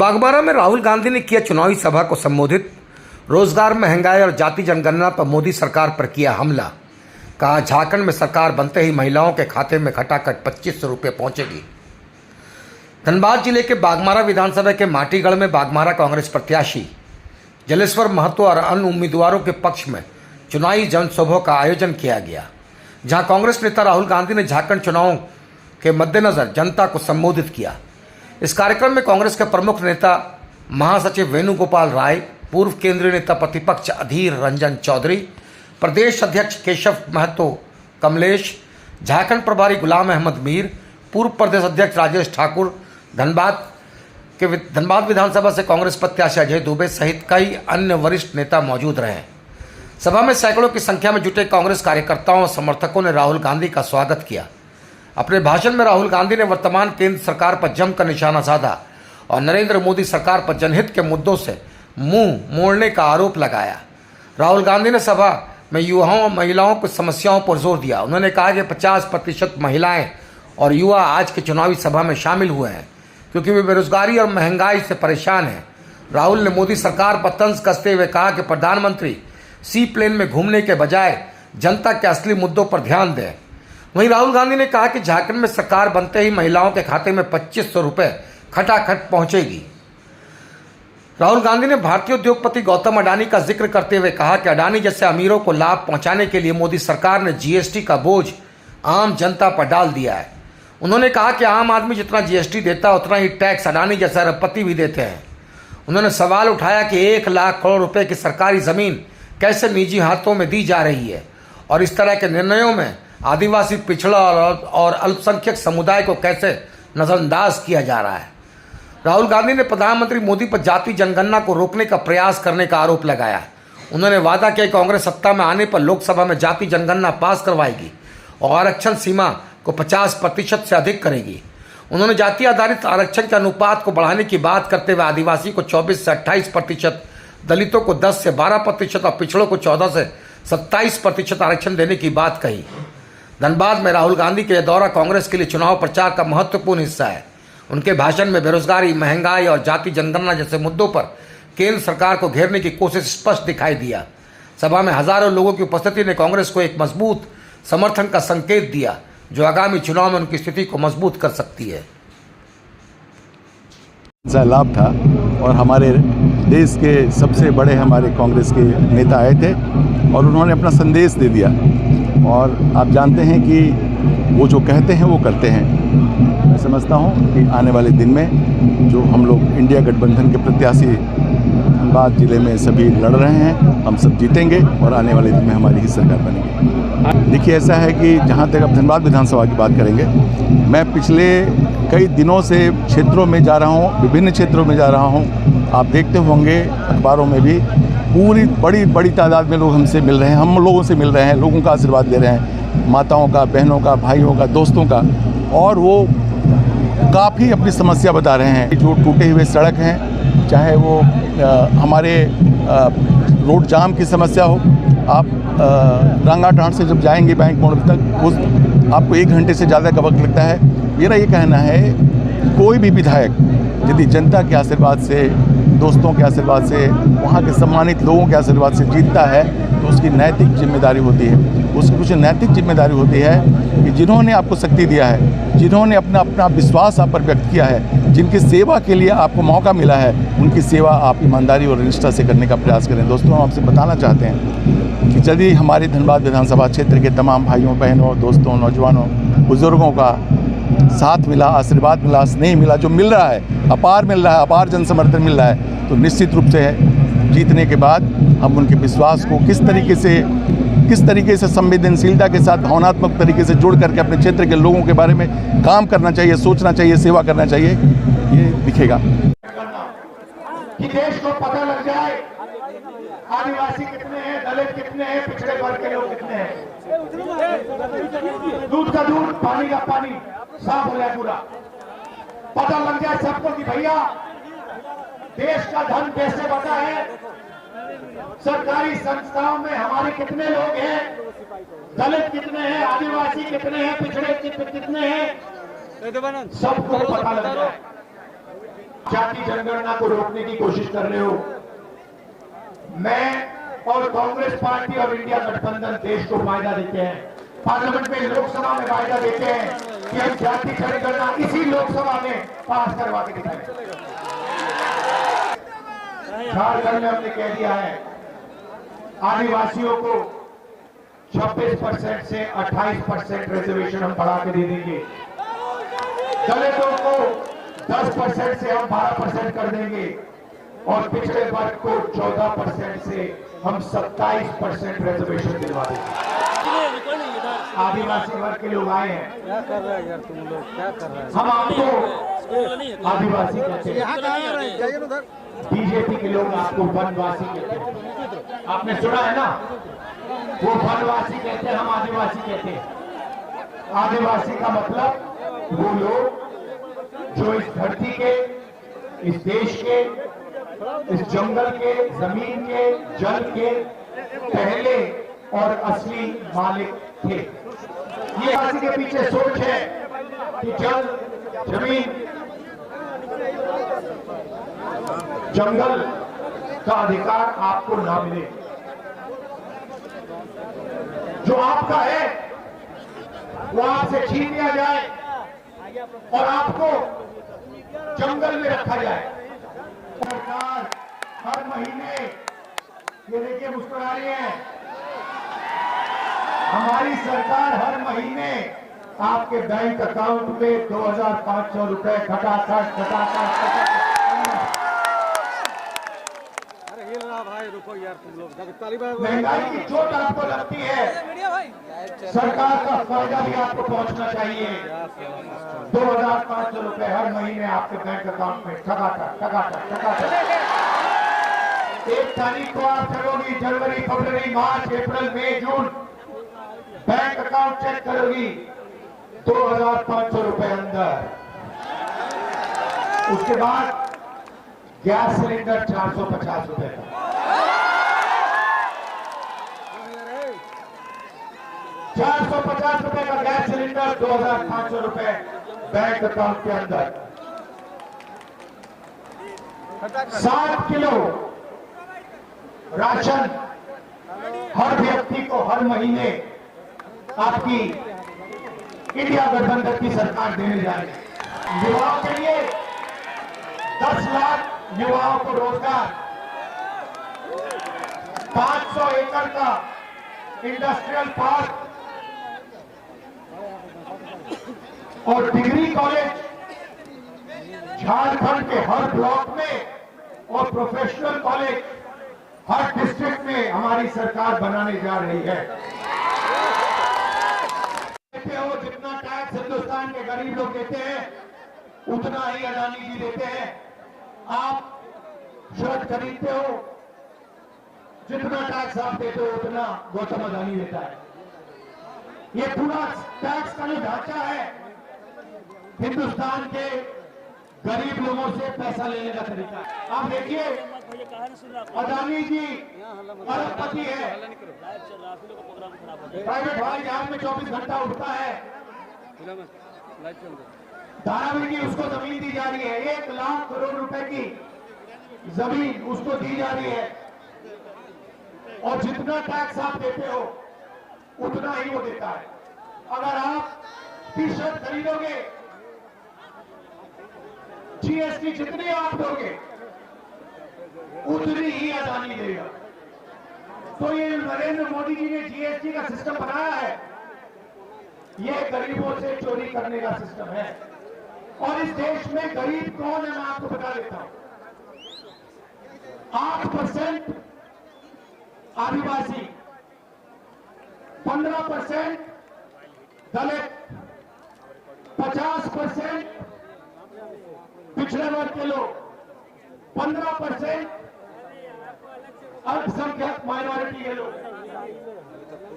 बागबारा में राहुल गांधी ने किया चुनावी सभा को संबोधित। रोजगार, महंगाई और जाति जनगणना पर मोदी सरकार पर किया हमला। कहा, झारखंड में सरकार बनते ही महिलाओं के खाते में खटाखट 2500 रुपये पहुंचेगी। धनबाद जिले के बागमारा विधानसभा के माटीगढ़ में बागमारा कांग्रेस प्रत्याशी जलेश्वर महतो और अन्य उम्मीदवारों के पक्ष में चुनावी जनसभा का आयोजन किया गया, जहां कांग्रेस नेता राहुल गांधी ने झारखंड चुनावों के मद्देनजर जनता को संबोधित किया। इस कार्यक्रम में कांग्रेस के प्रमुख नेता महासचिव वेणुगोपाल राय, पूर्व केंद्रीय नेता प्रतिपक्ष अधीर रंजन चौधरी, प्रदेश अध्यक्ष केशव महतो कमलेश, झारखंड प्रभारी गुलाम अहमद मीर, पूर्व प्रदेश अध्यक्ष राजेश ठाकुर, धनबाद विधानसभा से कांग्रेस प्रत्याशी अजय दुबे सहित कई अन्य वरिष्ठ नेता मौजूद रहे। सभा में सैकड़ों की संख्या में जुटे कांग्रेस कार्यकर्ताओं और समर्थकों ने राहुल गांधी का स्वागत किया। अपने भाषण में राहुल गांधी ने वर्तमान केंद्र सरकार पर जमकर निशाना साधा और नरेंद्र मोदी सरकार पर जनहित के मुद्दों से मुंह मोड़ने का आरोप लगाया। राहुल गांधी ने सभा में युवाओं और महिलाओं की समस्याओं पर जोर दिया। उन्होंने कहा कि 50% महिलाएं और युवा आज के चुनावी सभा में शामिल हुए हैं क्योंकि वे बेरोजगारी और महंगाई से परेशान हैं। राहुल ने मोदी सरकार पर तंज कसते हुए कहा कि प्रधानमंत्री सी प्लेन में घूमने के बजाय जनता के असली मुद्दों पर ध्यान दें। वहीं राहुल गांधी ने कहा कि झारखंड में सरकार बनते ही महिलाओं के खाते में 2500 रुपये खटाखट पहुंचेगी। राहुल गांधी ने भारतीय उद्योगपति गौतम अडानी का जिक्र करते हुए कहा कि अडानी जैसे अमीरों को लाभ पहुंचाने के लिए मोदी सरकार ने जीएसटी का बोझ आम जनता पर डाल दिया है। उन्होंने कहा कि आम आदमी जितना जीएसटी देता है उतना ही टैक्स अडानी जैसे अरबपति भी देते हैं। उन्होंने सवाल उठाया कि 1 लाख करोड़ रुपए की सरकारी जमीन कैसे निजी हाथों में दी जा रही है और इस तरह के निर्णयों में आदिवासी, पिछड़ा और अल्पसंख्यक समुदाय को कैसे नजरअंदाज किया जा रहा है। राहुल गांधी ने प्रधानमंत्री मोदी पर जाति जनगणना को रोकने का प्रयास करने का आरोप लगाया। उन्होंने वादा किया कि कांग्रेस सत्ता में आने पर लोकसभा में जाति जनगणना पास करवाएगी और आरक्षण सीमा को 50% से अधिक करेगी। उन्होंने जाति आधारित आरक्षण के अनुपात को बढ़ाने की बात करते हुए आदिवासी को 24 से 28%, दलितों को 10 से 12% और पिछड़ों को 14 से 27% आरक्षण देने की बात कही। धनबाद में राहुल गांधी का यह दौरा कांग्रेस के लिए चुनाव प्रचार का महत्वपूर्ण हिस्सा है। उनके भाषण में बेरोजगारी, महंगाई और जाति जनगणना जैसे मुद्दों पर केंद्र सरकार को घेरने की कोशिश स्पष्ट दिखाई दिया। सभा में हजारों लोगों की उपस्थिति ने कांग्रेस को एक मजबूत समर्थन का संकेत दिया जो आगामी चुनाव में उनकी स्थिति को मजबूत कर सकती है। लाभ था और हमारे देश के सबसे बड़े हमारे कांग्रेस के नेता आए थे और उन्होंने अपना संदेश दे दिया और आप जानते हैं कि वो जो कहते हैं वो करते हैं। मैं समझता हूँ कि आने वाले दिन में जो हम लोग इंडिया गठबंधन के प्रत्याशी धनबाद जिले में सभी लड़ रहे हैं, हम सब जीतेंगे और आने वाले दिन में हमारी ही सरकार बनेगी। देखिए, ऐसा है कि जहाँ तक अब धनबाद विधानसभा की बात करेंगे, मैं पिछले कई दिनों से क्षेत्रों में जा रहा हूँ, विभिन्न क्षेत्रों में जा रहा हूँ। आप देखते होंगे अखबारों में भी पूरी बड़ी तादाद में लोग हमसे मिल रहे हैं, हम लोगों से मिल रहे हैं, लोगों का आशीर्वाद ले रहे हैं, माताओं का, बहनों का, भाइयों का, दोस्तों का, और वो काफ़ी अपनी समस्या बता रहे हैं। जो टूटे हुए सड़क हैं, चाहे वो हमारे रोड जाम की समस्या हो, आप रंगाटांड से जब जाएंगे बैंक मोड़ तक उस आपको 1 घंटे से ज़्यादा का वक्त लगता है। मेरा ये कहना है, कोई भी विधायक यदि जनता के आशीर्वाद से, दोस्तों के आशीर्वाद से, वहाँ के सम्मानित लोगों के आशीर्वाद से जीतता है तो उसकी नैतिक जिम्मेदारी होती है। उसकी कुछ नैतिक जिम्मेदारी होती है कि जिन्होंने आपको शक्ति दिया है, जिन्होंने अपना विश्वास आप पर व्यक्त किया है, जिनकी सेवा के लिए आपको मौका मिला है, उनकी सेवा आप ईमानदारी और निष्ठा से करने का प्रयास करें। दोस्तों, हम आपसे बताना चाहते हैं कि यदि हमारे धनबाद विधानसभा क्षेत्र के तमाम भाइयों, बहनों, दोस्तों, नौजवानों, बुजुर्गों का साथ मिला, आशीर्वाद मिला, स्नेह मिला, जो मिल रहा है, अपार मिल रहा है, अपार जन समर्थन मिल रहा है, तो निश्चित रूप से जीतने के बाद हम उनके विश्वास को किस तरीके से संवेदनशीलता के साथ, भावनात्मक तरीके से जोड़ करके अपने क्षेत्र के लोगों के बारे में काम करना चाहिए, सोचना चाहिए, सेवा करना चाहिए, ये दिखेगा। कि देश को पता लग जाए आदिवासी कितने हैं, दलित कितने हैं, पिछड़े वर्ग के लोग कितने हैं। दूध का दूध, पानी का पानी साफ हो जाए, पूरा पता लग जाए सबको कि भैया देश का धन कैसे बचा है, सरकारी संस्थाओं में हमारे कितने लोग हैं, दलित कितने हैं, आदिवासी कितने हैं, पिछड़े कितने हैं, सबको पता लग जाए। जाति जनगणना को रोकने की कोशिश कर रहे हो। मैं और कांग्रेस पार्टी और इंडिया गठबंधन देश को वायदा देते हैं, पार्लियामेंट में, लोकसभा में वायदा देते हैं कि हम जाति जनगणना इसी लोकसभा में पास करवा के दिखाएंगे। झारखंड में हमने कह दिया है आदिवासियों को 26% से 28% रिजर्वेशन हम बढ़ा के दे देंगे। दलितों को 10% से हम 12% कर देंगे और पिछड़े वर्ग को 14% से हम 27% रिजर्वेशन दिलवा देंगे। आदिवासी वर्ग के लोग आए हैं, क्या कर रहे हैं यार तुम लोग, क्या कर रहे हैं? हम आपको आदिवासी कहते हैं, बीजेपी के लोग आपको वनवासी कहते हैं। आपने सुना है ना, वो वनवासी कहते हैं, हम आदिवासी कहते हैं। आदिवासी का मतलब वो लोग जो इस धरती के, इस देश के, इस जंगल के, जमीन के, जल के पहले और असली मालिक थे। ये आदिवासी के पीछे सोच है कि जल, जमीन, जंगल का अधिकार आपको ना मिले। जो आपका है वो आपसे छीन लिया जाए और आपको जंगल में रखा जाए। सरकार हर महीने, ये देखिए मुस्कुरा रही है, हमारी सरकार हर महीने आपके बैंक अकाउंट में 2500 रुपए खटाखट अरे हिल रहा भाई, रुको यार तुम लोग, ताली बजाओ। महंगाई की चोट आपको लगती है, सरकार का फायदा भी आपको पहुंचना चाहिए। 2500 रुपए हर महीने आपके बैंक अकाउंट में ठगाठक। 1 तारीख को आप करोगी, जनवरी, फरवरी, मार्च, अप्रैल, मई, जून बैंक अकाउंट चेक करोगी, 2500 रुपए अंदर। उसके बाद गैस सिलेंडर 450 रुपए का, 450 रुपए का गैस सिलेंडर, 2500 रुपए बैंक अकाउंट के अंदर। 7 किलो राशन हर व्यक्ति को हर महीने आपकी इंडिया गठबंधन की सरकार देने जा रही है। युवाओं के लिए 10 लाख युवाओं को रोजगार, 500 एकड़ का इंडस्ट्रियल पार्क और डिग्री कॉलेज झारखंड के हर ब्लॉक में और प्रोफेशनल कॉलेज हर डिस्ट्रिक्ट में हमारी सरकार बनाने जा रही है। देखते हो जितना टैक्स हिंदुस्तान के गरीब लोग देते हैं उतना ही अडानी जी देते हैं। आप शर्ट खरीदते हो, जितना टैक्स आप देते हो उतना गौतम अडानी देता है। ये पूरा टैक्स का जो ढांचा है हिंदुस्तान के गरीब लोगों से पैसा लेने का तरीका है। आप देखिए अडानी जी अरबपति है, प्राइवेट हवाई जहाज में 24 घंटा उड़ता है, धारावी की उसको जमीन दी जा रही है, 1 लाख करोड़ रुपए की जमीन उसको दी जा रही है और जितना टैक्स आप देते हो उतना ही वो देता है। अगर आप टी-शर्ट खरीदोगे जीएसटी जितनी आप दोगे उतनी ही अडानी देगा। तो ये नरेंद्र मोदी जी ने जीएसटी का सिस्टम बनाया है, ये गरीबों से चोरी करने का सिस्टम है। और इस देश में गरीब कौन है मैं आपको बता देता हूं। 8% आदिवासी, 15% दलित, 50% पिछड़े वर्ग के लोग, 15% अल्पसंख्यक माइनॉरिटी के लोग,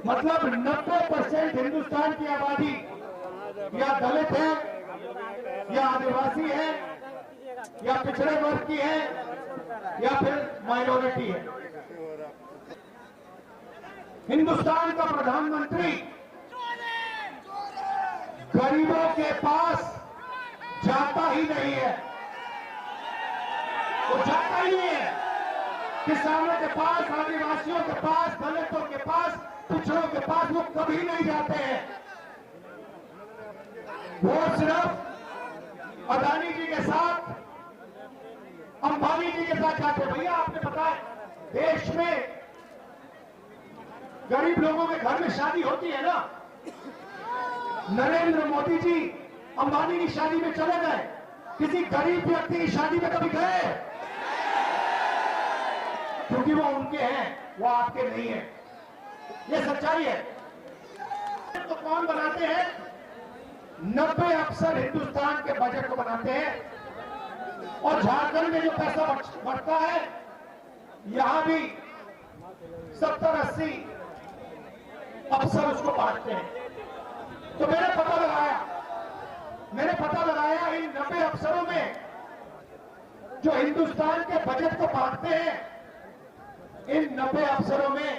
मतलब 90% हिंदुस्तान की आबादी या दलित है या आदिवासी है या पिछड़े वर्ग की है या फिर माइनॉरिटी है। हिंदुस्तान का प्रधानमंत्री गरीबों के पास जाता ही नहीं है। किसानों के पास, आदिवासियों के पास, दलितों के पास, पिछड़ों के पास वो कभी नहीं जाते हैं। वो सिर्फ अदानी जी के साथ, अंबानी जी के साथ जाते हैं। भैया आपने बताया देश में गरीब लोगों के घर में शादी होती है ना, नरेंद्र मोदी जी अंबानी की शादी में चले गए, किसी गरीब व्यक्ति की शादी में कभी गए? क्योंकि वो उनके हैं, वो आपके नहीं है। ये सच्चाई है। तो कौन बनाते हैं? 90 अफसर हिंदुस्तान के बजट को बनाते हैं और झारखंड में जो पैसा बढ़ता है यहां भी 70-80 अफसर उसको बांटते हैं। तो मैंने पता लगाया इन 90 अफसरों में जो हिंदुस्तान के बजट को बांटते हैं, इन 90 अफसरों में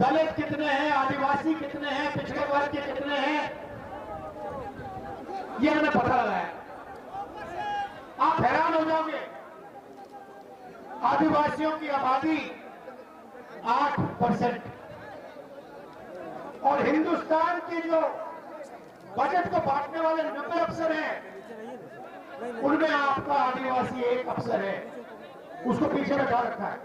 दलित कितने हैं, आदिवासी कितने हैं, पिछड़े वर्ग के कितने हैं, ये मैंने पता लगाया। आप हैरान हो जाओगे, आदिवासियों की आबादी 8% और हिंदुस्तान के जो बजट को बांटने वाले 90 अफसर हैं उनमें आपका आदिवासी एक अफसर है, उसको पीछे बैठा रखा है।